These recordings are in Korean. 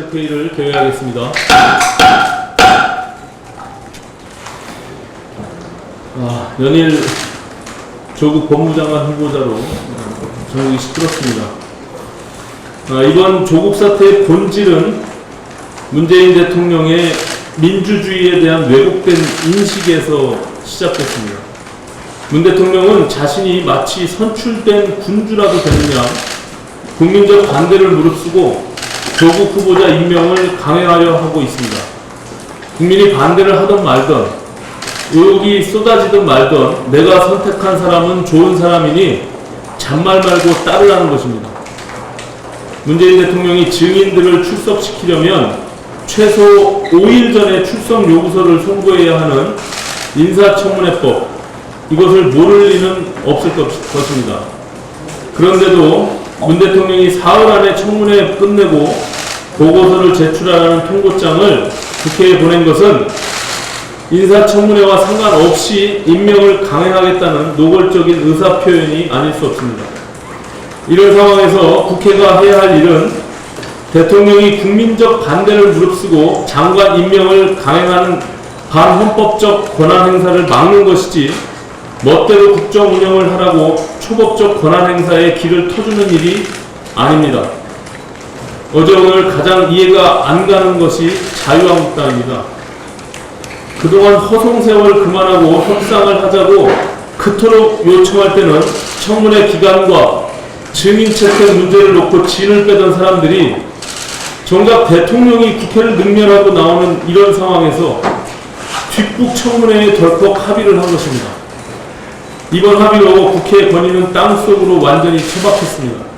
기획회의를 개회하겠습니다. 연일 조국 법무장관 후보자로 전국이 시끄럽습니다. 이번 조국 사태의 본질은 문재인 대통령의 민주주의에 대한 왜곡된 인식에서 시작됐습니다. 문 대통령은 자신이 마치 선출된 군주라도 되느냐 국민적 반대를 무릅쓰고 조국 후보자 임명을 강행하려 하고 있습니다. 국민이 반대를 하던 말던 의혹이 쏟아지든 말던 내가 선택한 사람은 좋은 사람이니 잔말 말고 따르라는 것입니다. 문재인 대통령이 증인들을 출석시키려면 최소 5일 전에 출석 요구서를 송부해야 하는 인사청문회법, 이것을 모를 리는 없을 것입니다. 그런데도 문 대통령이 사흘 안에 청문회 끝내고 보고서를 제출하라는 통보장을 국회에 보낸 것은 인사청문회와 상관없이 임명을 강행하겠다는 노골적인 의사표현이 아닐 수 없습니다. 이런 상황에서 국회가 해야 할 일은 대통령이 국민적 반대를 무릅쓰고 장관 임명을 강행하는 반헌법적 권한 행사를 막는 것이지 멋대로 국정 운영을 하라고 초법적 권한 행사에 길을 터주는 일이 아닙니다. 어제 오늘 가장 이해가 안 가는 것이 자유한국당입니다. 그동안 허송세월 그만하고 협상을 하자고 그토록 요청할 때는 청문회 기간과 증인 채택 문제를 놓고 진을 빼던 사람들이 정작 대통령이 국회를 능멸하고 나오는 이런 상황에서 뒷북 청문회에 덜컥 합의를 한 것입니다. 이번 합의로 국회의 권위는 땅속으로 완전히 처박혔습니다.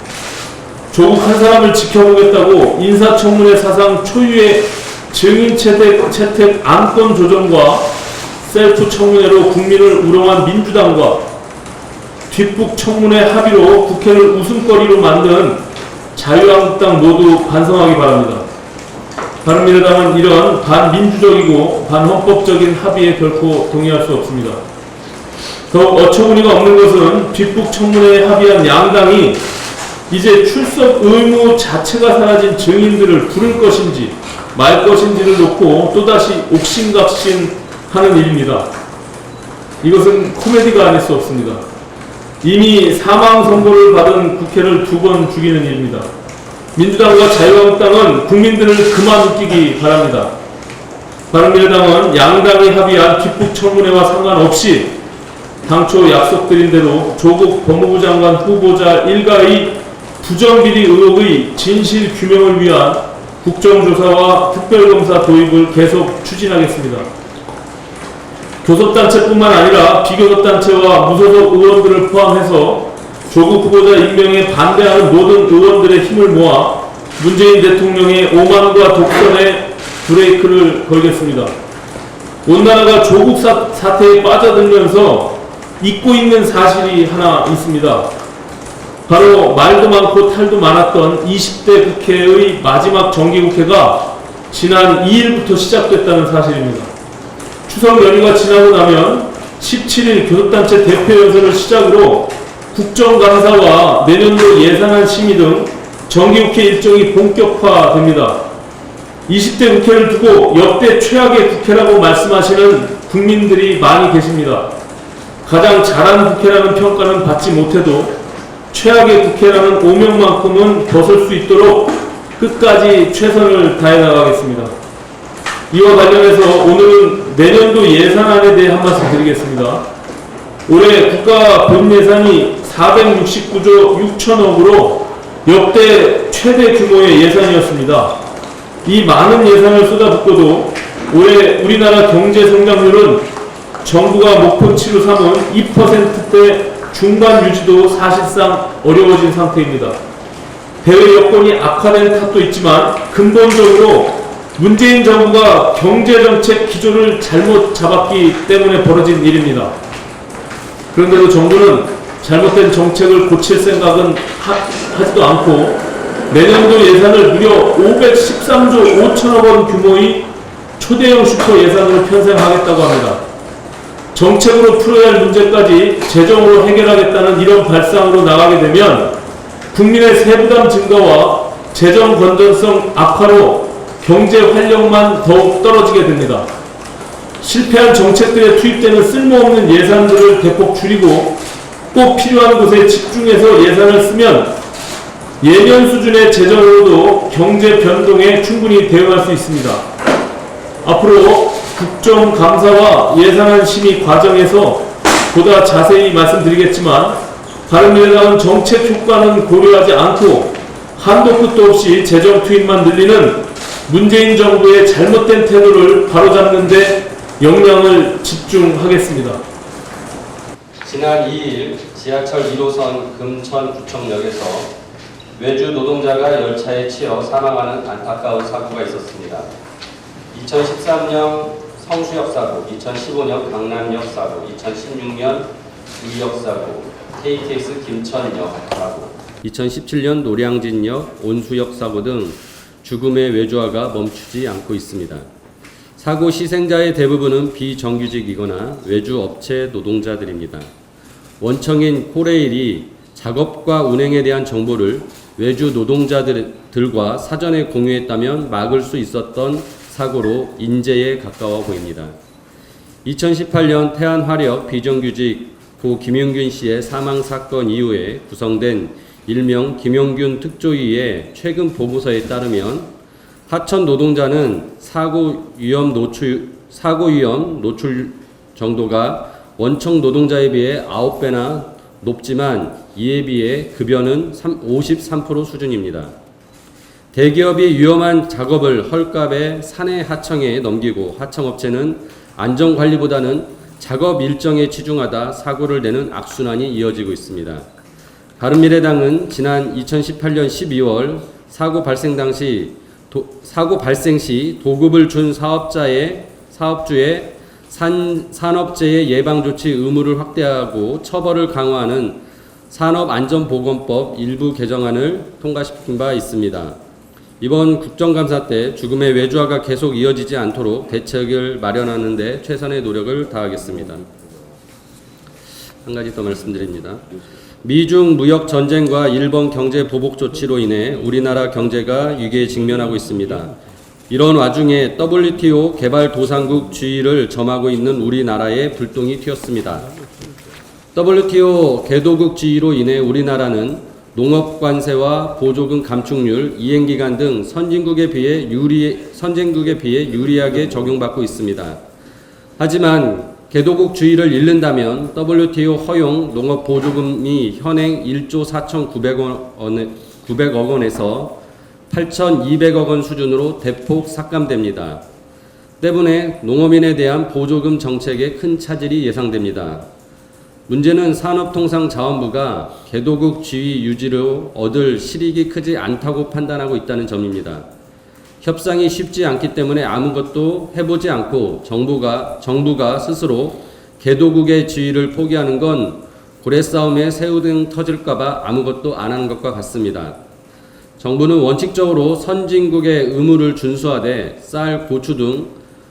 조국 한 사람을 지켜보겠다고 인사청문회 사상 초유의 증인 채택 안건 조정과 셀프 청문회로 국민을 우롱한 민주당과 뒷북 청문회 합의로 국회를 웃음거리로 만든 자유한국당 모두 반성하기 바랍니다. 바른미래당은 이런 반민주적이고 반헌법적인 합의에 결코 동의할 수 없습니다. 더욱 어처구니가 없는 것은 뒷북 청문회에 합의한 양당이 이제 출석 의무 자체가 사라진 증인들을 부를 것인지 말 것인지를 놓고 또다시 옥신각신하는 일입니다. 이것은 코미디가 아닐 수 없습니다. 이미 사망 선고를 받은 국회를 2번 죽이는 일입니다. 민주당과 자유한국당은 국민들을 그만 웃기기 바랍니다. 바른미래당은 양당이 합의한 뒷북 청문회와 상관없이 당초 약속드린 대로 조국 법무부 장관 후보자 일가의 부정비리 의혹의 진실 규명을 위한 국정조사와 특별검사 도입을 계속 추진하겠습니다. 교섭단체뿐만 아니라 비교섭단체와 무소속 의원들을 포함해서 조국 후보자 임명에 반대하는 모든 의원들의 힘을 모아 문재인 대통령의 오만과 독선에 브레이크를 걸겠습니다. 온 나라가 조국 사태에 빠져들면서 잊고 있는 사실이 하나 있습니다. 바로 말도 많고 탈도 많았던 20대 국회의 마지막 정기국회가 지난 2일부터 시작됐다는 사실입니다. 추석 연휴가 지나고 나면 17일 교섭단체 대표연설을 시작으로 국정감사와 내년도 예산안 심의 등 정기국회 일정이 본격화됩니다. 20대 국회를 두고 역대 최악의 국회라고 말씀하시는 국민들이 많이 계십니다. 가장 잘한 국회라는 평가는 받지 못해도 최악의 국회라는 오명만큼은 벗을 수 있도록 끝까지 최선을 다해 나가겠습니다. 이와 관련해서 오늘은 내년도 예산안에 대해 한 말씀 드리겠습니다. 올해 국가 본예산이 469조 6천억으로 역대 최대 규모의 예산이었습니다. 이 많은 예산을 쏟아붓고도 올해 우리나라 경제 성장률은 정부가 목표치로 삼은 2%대 중반 유지도 사실상 어려워진 상태입니다. 대외 여건이 악화된 탓도 있지만 근본적으로 문재인 정부가 경제정책 기조를 잘못 잡았기 때문에 벌어진 일입니다. 그런데도 정부는 잘못된 정책을 고칠 생각은 하지도 않고 내년도 예산을 무려 513조 5천억 원 규모의 초대형 슈퍼 예산으로 편성하겠다고 합니다. 정책으로 풀어야 할 문제까지 재정으로 해결하겠다는 이런 발상으로 나가게 되면 국민의 세부담 증가와 재정 건전성 악화로 경제 활력만 더욱 떨어지게 됩니다. 실패한 정책들에 투입되는 쓸모없는 예산들을 대폭 줄이고 꼭 필요한 곳에 집중해서 예산을 쓰면 예년 수준의 재정으로도 경제 변동에 충분히 대응할 수 있습니다. 앞으로 국정감사와 예산안 심의 과정에서 보다 자세히 말씀드리겠지만 바른미래당은 정책 효과는 고려하지 않고 한도 끝도 없이 재정 투입만 늘리는 문재인 정부의 잘못된 태도를 바로잡는 데 역량을 집중하겠습니다. 지난 2일 지하철 1호선 금천구청역에서 외주 노동자가 열차에 치여 사망하는 안타까운 사고가 있었습니다. 2013년 성수역 사고, 2015년 강남역 사고, 2016년 의역 사고, KTX 김천역 사고, 2017년 노량진역 온수역 사고 등 죽음의 외주화가 멈추지 않고 있습니다. 사고 희생자의 대부분은 비정규직이거나 외주 업체 노동자들입니다. 원청인 코레일이 작업과 운행에 대한 정보를 외주 노동자들과 사전에 공유했다면 막을 수 있었던 사고로 인재에 가까워 보입니다. 2018년 태안화력 비정규직 고 김용균 씨의 사망 사건 이후에 구성된 일명 김용균 특조위의 최근 보고서에 따르면 하천 노동자는 사고 위험 노출 정도가 원청 노동자에 비해 9배나 높지만 이에 비해 급여는 53% 수준입니다. 대기업이 위험한 작업을 헐값에 사내 하청에 넘기고 하청업체는 안전관리보다는 작업 일정에 치중하다 사고를 내는 악순환이 이어지고 있습니다. 바른미래당은 지난 2018년 12월 사고 발생 시 도급을 준 사업주의 산업재해 예방조치 의무를 확대하고 처벌을 강화하는 산업안전보건법 일부 개정안을 통과시킨 바 있습니다. 이번 국정감사 때 죽음의 외주화가 계속 이어지지 않도록 대책을 마련하는 데 최선의 노력을 다하겠습니다. 한 가지 더 말씀드립니다. 미중 무역 전쟁과 일본 경제 보복 조치로 인해 우리나라 경제가 위기에 직면하고 있습니다. 이런 와중에 WTO 개발도상국 주의를 점하고 있는 우리나라에 불똥이 튀었습니다. WTO 개도국 지위로 인해 우리나라는 농업관세와 보조금 감축률, 이행기간 등 선진국에 비해 유리하게 적용받고 있습니다. 하지만 개도국 주의를 잃는다면 WTO 허용 농업보조금이 현행 1조 4,900억 원에서 8,200억 원 수준으로 대폭 삭감됩니다. 때문에 농업인에 대한 보조금 정책에 큰 차질이 예상됩니다. 문제는 산업통상자원부가 개도국 지위 유지로 얻을 실익이 크지 않다고 판단하고 있다는 점입니다. 협상이 쉽지 않기 때문에 아무것도 해보지 않고 정부가 스스로 개도국의 지위를 포기하는 건 고래싸움에 새우등 터질까봐 아무것도 안 하는 것과 같습니다. 정부는 원칙적으로 선진국의 의무를 준수하되 쌀, 고추 등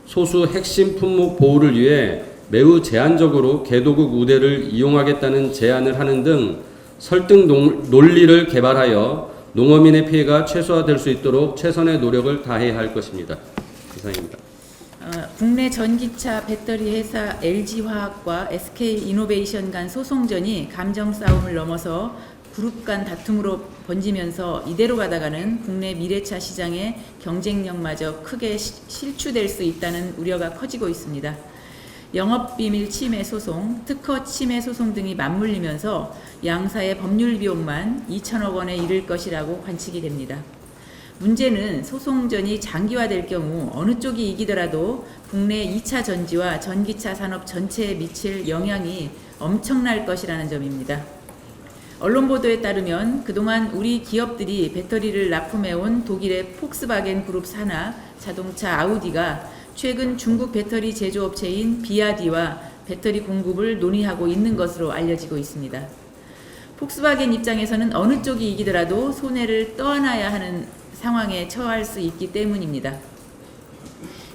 소수 핵심 품목 보호를 위해 매우 제한적으로 개도국 우대를 이용하겠다는 제안을 하는 등 설득 논리를 개발하여 농어민의 피해가 최소화될 수 있도록 최선의 노력을 다해야 할 것입니다. 이상입니다. 국내 전기차 배터리 회사 LG화학과 SK이노베이션 간 소송전이 감정 싸움을 넘어서 그룹 간 다툼으로 번지면서 이대로 가다가는 국내 미래차 시장의 경쟁력마저 크게 실추될 수 있다는 우려가 커지고 있습니다. 영업비밀 침해 소송, 특허 침해 소송 등이 맞물리면서 양사의 법률 비용만 2천억 원에 이를 것이라고 관측이 됩니다. 문제는 소송전이 장기화될 경우 어느 쪽이 이기더라도 국내 2차 전지와 전기차 산업 전체에 미칠 영향이 엄청날 것이라는 점입니다. 언론 보도에 따르면 그동안 우리 기업들이 배터리를 납품해온 독일의 폭스바겐 그룹 산하 자동차 아우디가 최근 중국 배터리 제조업체인 비아디와 배터리 공급을 논의하고 있는 것으로 알려지고 있습니다. 폭스바겐 입장에서는 어느 쪽이 이기더라도 손해를 떠안아야 하는 상황에 처할 수 있기 때문입니다.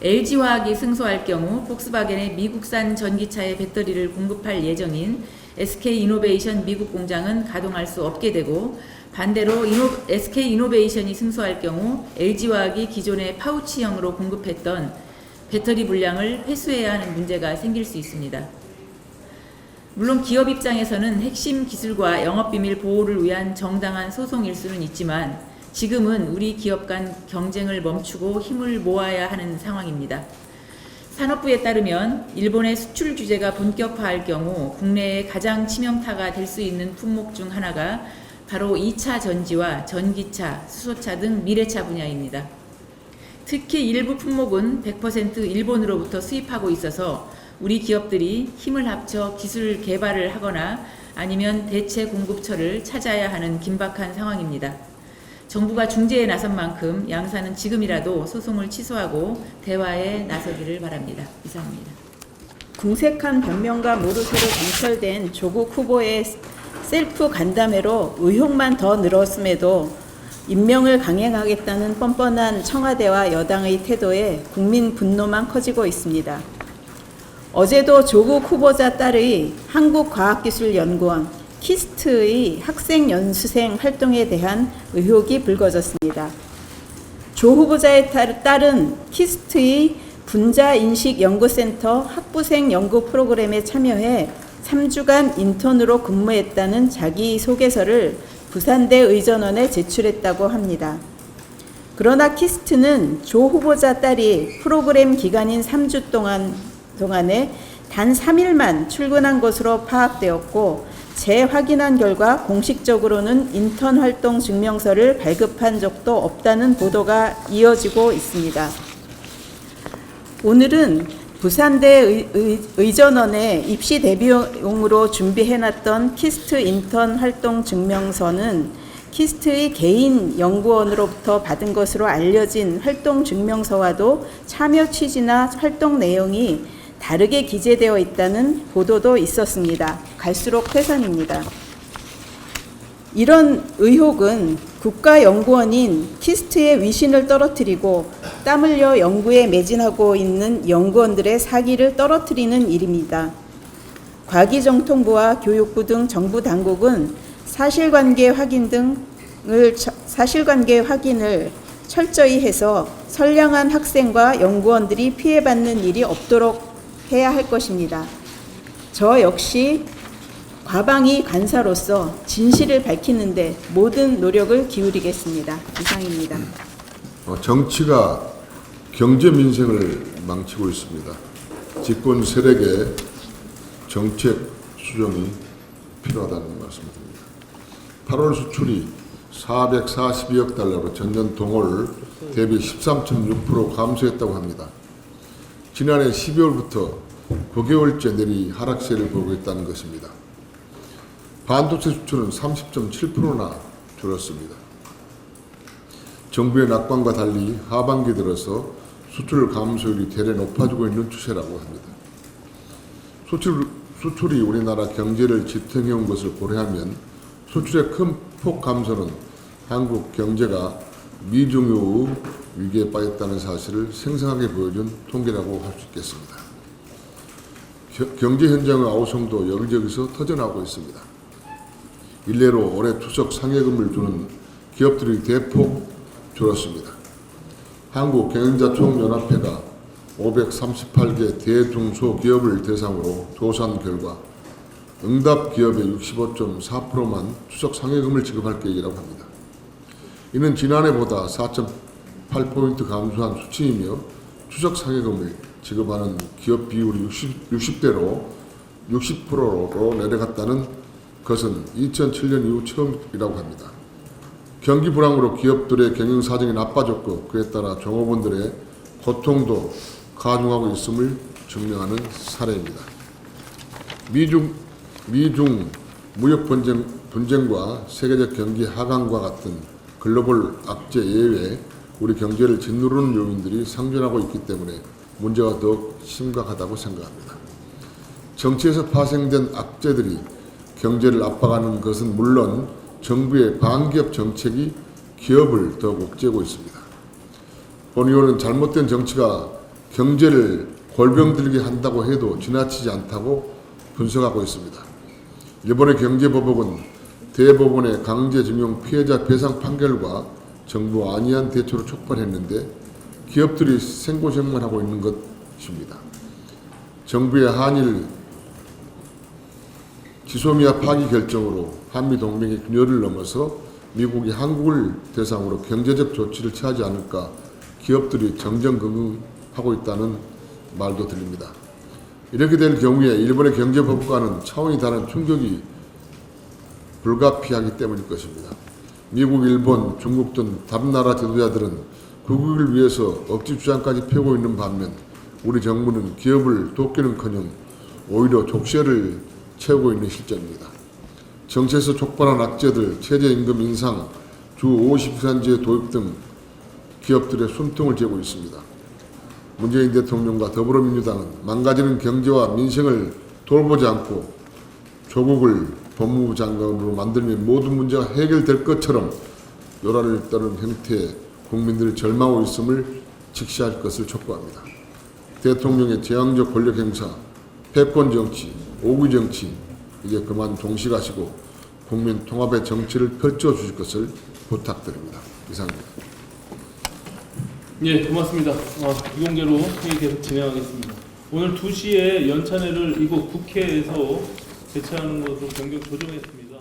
LG화학이 승소할 경우 폭스바겐의 미국산 전기차의 배터리를 공급할 예정인 SK 이노베이션 미국 공장은 가동할 수 없게 되고, 반대로 SK 이노베이션이 승소할 경우 LG화학이 기존의 파우치형으로 공급했던 배터리 물량을 회수해야 하는 문제가 생길 수 있습니다. 물론 기업 입장에서는 핵심 기술과 영업비밀 보호를 위한 정당한 소송일 수는 있지만, 지금은 우리 기업 간 경쟁을 멈추고 힘을 모아야 하는 상황입니다. 산업부에 따르면 일본의 수출 규제가 본격화할 경우 국내에 가장 치명타가 될 수 있는 품목 중 하나가 바로 2차 전지와 전기차, 수소차 등 미래차 분야입니다. 특히 일부 품목은 100% 일본으로부터 수입하고 있어서 우리 기업들이 힘을 합쳐 기술 개발을 하거나 아니면 대체 공급처를 찾아야 하는 긴박한 상황입니다. 정부가 중재에 나선 만큼 양사는 지금이라도 소송을 취소하고 대화에 나서기를 바랍니다. 이상입니다. 궁색한 변명과 모르쇠로 감철된 조국 후보의 셀프 간담회로 의혹만 더 늘었음에도 임명을 강행하겠다는 뻔뻔한 청와대와 여당의 태도에 국민 분노만 커지고 있습니다. 어제도 조국 후보자 딸의 한국과학기술연구원 키스트의 학생 연수생 활동에 대한 의혹이 불거졌습니다. 조 후보자의 딸은 키스트의 분자인식연구센터 학부생 연구 프로그램에 참여해 3주간 인턴으로 근무했다는 자기소개서를 부산대 의전원에 제출했다고 합니다. 그러나 키스트는 조 후보자 딸이 프로그램 기간인 3주 동안에 단 3일만 출근한 것으로 파악되었고, 재확인한 결과 공식적으로는 인턴 활동 증명서를 발급한 적도 없다는 보도가 이어지고 있습니다. 오늘은 부산대 의전원에 입시 대비용으로 준비해놨던 키스트 인턴 활동 증명서는 키스트의 개인 연구원으로부터 받은 것으로 알려진 활동 증명서와도 참여 취지나 활동 내용이 다르게 기재되어 있다는 보도도 있었습니다. 갈수록 태산입니다. 이런 의혹은 국가연구원인 키스트의 위신을 떨어뜨리고 땀 흘려 연구에 매진하고 있는 연구원들의 사기를 떨어뜨리는 일입니다. 과기정통부와 교육부 등 정부 당국은 사실관계 확인을 철저히 해서 선량한 학생과 연구원들이 피해받는 일이 없도록 해야 할 것입니다. 저 역시 과방위 간사로서 진실을 밝히는데 모든 노력을 기울이겠습니다. 이상입니다. 정치가 경제 민생을 망치고 있습니다. 집권 세력의 정책 수정이 필요하다는 말씀드립니다. 8월 수출이 442억 달러로 전년 동월 대비 13.6% 감소했다고 합니다. 지난해 12월부터 9개월째 내리 하락세를 보이고 있다는 것입니다. 반도체 수출은 30.7%나 줄었습니다. 정부의 낙관과 달리 하반기 들어서 수출 감소율이 대래 높아지고 있는 추세라고 합니다. 수출이 우리나라 경제를 지탱해온 것을 고려하면 수출의 큰 폭 감소는 한국 경제가 미중유 위기에 빠졌다는 사실을 생생하게 보여준 통계라고 할 수 있겠습니다. 경제 현장의 아우성도 여기저기서 터져나오고 있습니다. 일례로 올해 추석 상여금을 주는 기업들이 대폭 줄었습니다. 한국경영자총연합회가 538개 대중소기업을 대상으로 조사한 결과 응답 기업의 65.4%만 추석 상여금을 지급할 계획이라고 합니다. 이는 지난해보다 4.8포인트 감소한 수치이며 추석 상여금을 지급하는 기업 비율이 60대로 60%로 내려갔다는 것은 2007년 이후 처음이라고 합니다. 경기 불황으로 기업들의 경영 사정이 나빠졌고 그에 따라 종업원들의 고통도 가중하고 있음을 증명하는 사례입니다. 미중 무역 분쟁과 세계적 경기 하강과 같은 글로벌 악재 예외에 우리 경제를 짓누르는 요인들이 상존하고 있기 때문에 문제가 더욱 심각하다고 생각합니다. 정치에서 파생된 악재들이 경제를 압박하는 것은 물론 정부의 반기업 정책이 기업을 더욱 옥죄고 있습니다. 본 의원은 잘못된 정치가 경제를 골병들게 한다고 해도 지나치지 않다고 분석하고 있습니다. 이번에 경제보복은 대법원의 강제징용 피해자 배상 판결과 정부 안이한 대처로 촉발했는데 기업들이 생고생만 하고 있는 것입니다. 정부의 한일 지소미아 파기 결정으로 한미 동맹의 균열을 넘어서 미국이 한국을 대상으로 경제적 조치를 취하지 않을까 기업들이 정정긍긍하고 있다는 말도 들립니다. 이렇게 될 경우에 일본의 경제법과는 차원이 다른 충격이 불가피하기 때문일 것입니다. 미국, 일본, 중국 등 다른 나라 지도자들은 국익을 위해서 억지 주장까지 펴고 있는 반면 우리 정부는 기업을 돕기는커녕 오히려 족쇄를 채우고 있는 실정입니다. 정치에서 촉발한 악재들, 최저임금 인상, 주 50시간제 도입 등 기업들의 숨통을 재고 있습니다. 문재인 대통령과 더불어민주당은 망가지는 경제와 민생을 돌보지 않고 조국을 법무부 장관으로 만들면 모든 문제가 해결될 것처럼 요란을 떠는 형태의 국민들이 절망하고 있음을 직시할 것을 촉구합니다. 대통령의 제왕적 권력 행사, 패권 정치, 오기 정치 이제 그만 종식하시고 국민 통합의 정치를 펼쳐주실 것을 부탁드립니다. 이상입니다. 예, 고맙습니다. 비공개로 회의 계속 진행하겠습니다. 오늘 2시에 연찬회를 이곳 국회에서 개최하는 것으로 변경 조정했습니다.